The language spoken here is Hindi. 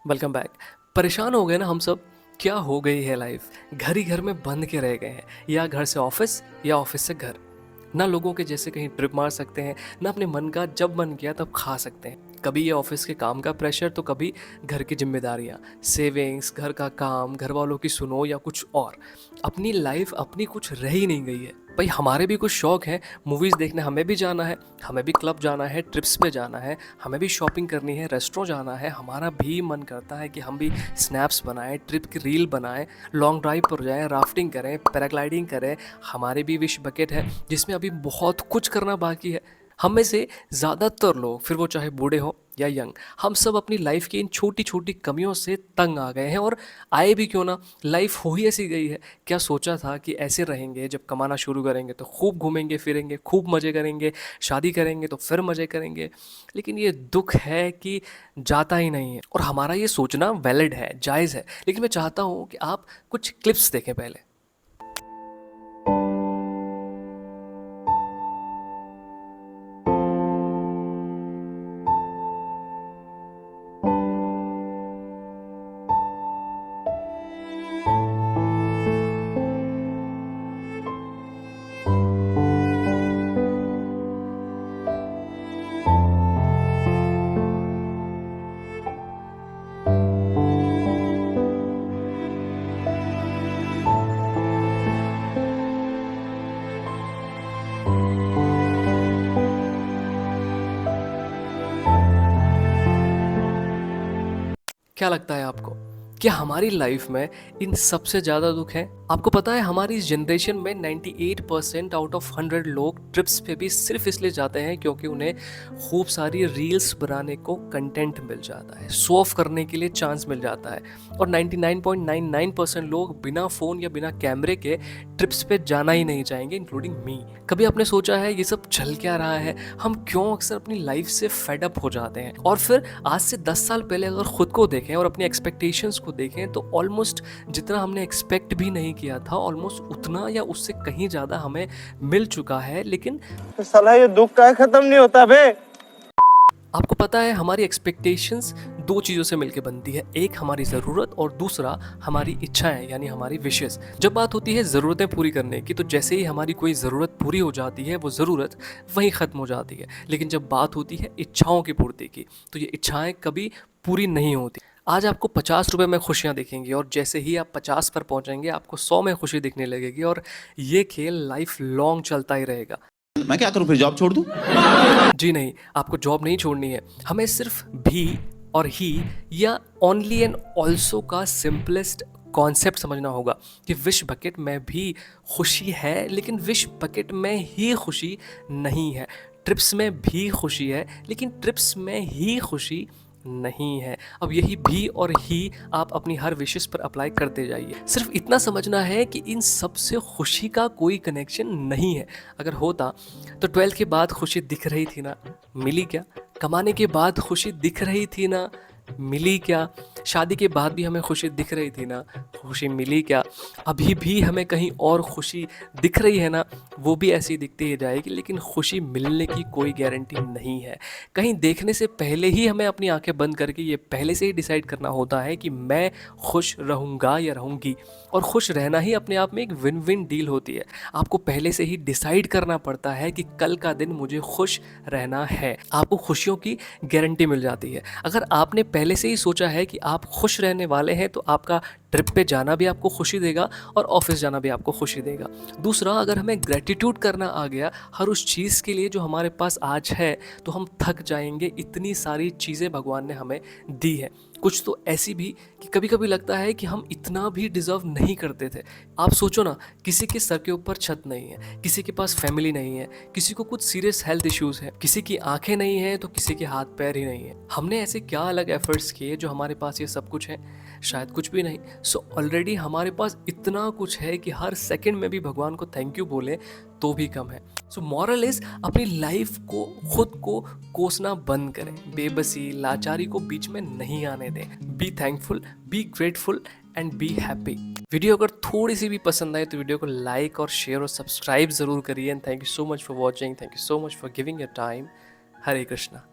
Welcome back. परेशान हो गए ना हम सब। क्या हो गई है लाइफ, घर ही घर में बंद के रह गए हैं, या घर से ऑफिस या ऑफिस से घर। ना लोगों के जैसे कहीं ट्रिप मार सकते हैं, ना अपने मन का जब मन किया तब खा सकते हैं। कभी ये ऑफिस के काम का प्रेशर तो कभी घर की जिम्मेदारियाँ, सेविंग्स, घर का काम, घर वालों की सुनो या कुछ और। अपनी लाइफ अपनी कुछ रह ही नहीं गई है। भाई हमारे भी कुछ शौक हैं, मूवीज़ देखने हमें भी जाना है, हमें भी क्लब जाना है, ट्रिप्स पे जाना है, हमें भी शॉपिंग करनी है, रेस्टोरेंट जाना है। हमारा भी मन करता है कि हम भी स्नैप्स बनाएं, ट्रिप की रील बनाएं, लॉन्ग ड्राइव पर जाएं, राफ्टिंग करें, पैराग्लाइडिंग करें। हमारे भी विश बकेट है जिसमें अभी बहुत कुछ करना बाकी है। हम में से ज़्यादातर लोग, फिर वो चाहे बूढ़े हों या यंग, हम सब अपनी लाइफ की इन छोटी छोटी कमियों से तंग आ गए हैं। और आए भी क्यों ना, लाइफ हो ही ऐसी गई है। क्या सोचा था कि ऐसे रहेंगे, जब कमाना शुरू करेंगे तो खूब घूमेंगे फिरेंगे, खूब मज़े करेंगे, शादी करेंगे तो फिर मज़े करेंगे। लेकिन ये दुख है कि जाता ही नहीं है। और हमारा ये सोचना वैलिड है, जायज़ है, लेकिन मैं चाहता हूँ कि आप कुछ क्लिप्स देखें पहले। क्या लगता है आपको, क्या हमारी लाइफ में इन सबसे ज़्यादा दुख है? आपको पता है हमारी इस जनरेशन में 98% आउट ऑफ 100 लोग ट्रिप्स पे भी सिर्फ इसलिए जाते हैं क्योंकि उन्हें खूब सारी रील्स बनाने को कंटेंट मिल जाता है, शो ऑफ करने के लिए चांस मिल जाता है। और 99.99% लोग बिना फ़ोन या बिना कैमरे के ट्रिप्स पे जाना ही नहीं चाहेंगे, इंक्लूडिंग मी। कभी आपने सोचा है ये सब चल क्या रहा है? हम क्यों अक्सर अपनी लाइफ से फेड अप हो जाते हैं? और फिर आज से 10 साल पहले अगर खुद को देखें और अपनी एक्सपेक्टेशंस को देखें तो ऑलमोस्ट जितना हमने एक्सपेक्ट भी नहीं किया था, ऑलमोस्ट उतना या उससे कहीं ज़्यादा हमें मिल चुका है। लेकिन साला ये दुख का खत्म नहीं होता बे। आपको पता है हमारी एक्सपेक्टेशंस दो चीज़ों से मिलकर बनती है, एक हमारी ज़रूरत और दूसरा हमारी इच्छाएं यानी हमारी विशेस। जब बात होती है ज़रूरतें पूरी करने की, तो जैसे ही हमारी कोई ज़रूरत पूरी हो जाती है वो ज़रूरत वहीं ख़त्म हो जाती है। लेकिन जब बात होती है इच्छाओं की पूर्ति की, तो ये इच्छाएं कभी पूरी नहीं होती। आज आपको 50 रुपये में खुशियाँ दिखेंगी और जैसे ही आप 50 पर पहुँचेंगे आपको 100 में खुशी दिखने लगेगी। और ये खेल लाइफ लॉन्ग चलता ही रहेगा। मैं क्या करूं, फिर जॉब छोड़ दूं? जी नहीं, आपको जॉब नहीं छोड़नी है। हमें सिर्फ भी और ही या ओनली एंड ऑल्सो का सिंपलेस्ट कॉन्सेप्ट समझना होगा कि विश बकेट में भी खुशी है, लेकिन विश बकेट में ही खुशी नहीं है। ट्रिप्स में भी खुशी है, लेकिन ट्रिप्स में ही खुशी नहीं है। अब यही भी और ही आप अपनी हर विशेष पर अप्लाई करते जाइए। सिर्फ इतना समझना है कि इन सब से खुशी का कोई कनेक्शन नहीं है। अगर होता तो 12th के बाद खुशी दिख रही थी ना, मिली क्या? कमाने के बाद खुशी दिख रही थी ना, मिली क्या? शादी के बाद भी हमें खुशी दिख रही थी ना, खुशी मिली क्या? अभी भी हमें कहीं और खुशी दिख रही है ना, वो भी ऐसी दिखती ही जाएगी, लेकिन खुशी मिलने की कोई गारंटी नहीं है। कहीं देखने से पहले ही हमें अपनी आंखें बंद करके ये पहले से ही डिसाइड करना होता है कि मैं खुश रहूँगा या रहूँगी। और खुश रहना ही अपने आप में एक विन विन डील होती है। आपको पहले से ही डिसाइड करना पड़ता है कि कल का दिन मुझे खुश रहना है। आपको खुशियों की गारंटी मिल जाती है। अगर आपने पहले से ही सोचा है कि आप खुश रहने वाले हैं, तो आपका ट्रिप पे जाना भी आपको खुशी देगा और ऑफिस जाना भी आपको खुशी देगा। दूसरा, अगर हमें ग्रेटिट्यूड करना आ गया हर उस चीज़ के लिए जो हमारे पास आज है, तो हम थक जाएंगे। इतनी सारी चीज़ें भगवान ने हमें दी है, कुछ तो ऐसी भी कि कभी कभी लगता है कि हम इतना भी डिज़र्व नहीं करते थे। आप सोचो ना, किसी के सर के ऊपर छत नहीं है, किसी के पास फैमिली नहीं है, किसी को कुछ सीरियस हेल्थ इश्यूज़ हैं, किसी की आंखें नहीं हैं तो किसी के हाथ पैर ही नहीं है। हमने ऐसे क्या अलग एफर्ट्स किए जो हमारे पास ये सब कुछ है? शायद कुछ भी नहीं। सो ऑलरेडी हमारे पास इतना कुछ है कि हर सेकंड में भी भगवान को थैंक यू बोले तो भी कम है। सो मॉरल इज, अपनी लाइफ को खुद को कोसना बंद करें। बेबसी, लाचारी को बीच में नहीं आने दें। Be thankful, be grateful and be happy. Video अगर थोड़ी सी भी पसंद आए तो वीडियो को लाइक और शेयर और सब्सक्राइब जरूर करिए। And thank you so much for watching, thank you so much for giving your time. Hare Krishna.